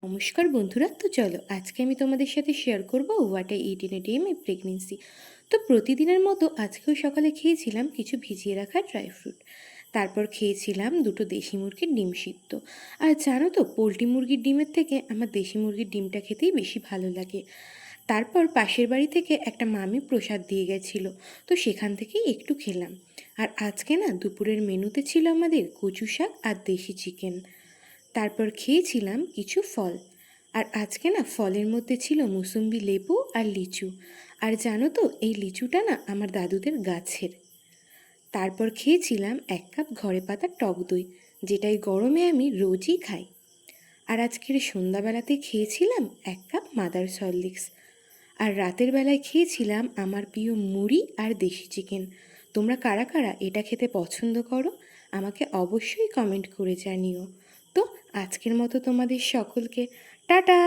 নমস্কার বন্ধুরা, তো চলো আজকে আমি তোমাদের সাথে শেয়ার করব what I it in a day my pregnancy. তো প্রতিদিনের মতো আজকেও সকালে খেয়েছিলাম কিছু ভিজিয়ে রাখা ড্রাই ফ্রুট। তারপর খেয়েছিলাম দুটো দেশি মুরগির ডিম সিদ্ধ। আর জানো তো, পোলট্রি মুরগির ডিমের থেকে আমার দেশি মুরগির ডিমটা খেতেই বেশি ভালো লাগে। তারপর পাশের বাড়ি থেকে একটা মামি প্রসাদ দিয়ে গেছিলো, তো সেখান থেকেই একটু খেলাম। আর আজকে না দুপুরের মেনুতে ছিল আমাদের কচু শাক আর দেশি চিকেন। তারপর খেয়েছিলাম কিছু ফল। আর আজকে না ফলের মধ্যে ছিল মুসুম্বি, লেবু আর লিচু। আর জানো তো, এই লিচুটা না আমার দাদুদের গাছের। তারপর খেয়েছিলাম 1 কাপ ঘরে পাতা টক দই, যেটাই গরমে আমি রোজই খাই। আর আজকের সন্ধ্যাবেলাতে খেয়েছিলাম 1 কাপ মাদার হরলিক্স। আর রাতের বেলায় খেয়েছিলাম আমার প্রিয় মুড়ি আর দেশি চিকেন। তোমরা কারা কারা এটা খেতে পছন্দ করো আমাকে অবশ্যই কমেন্ট করে জানিও। তো আজকের মতো তোমাদের সকলকে টাটা।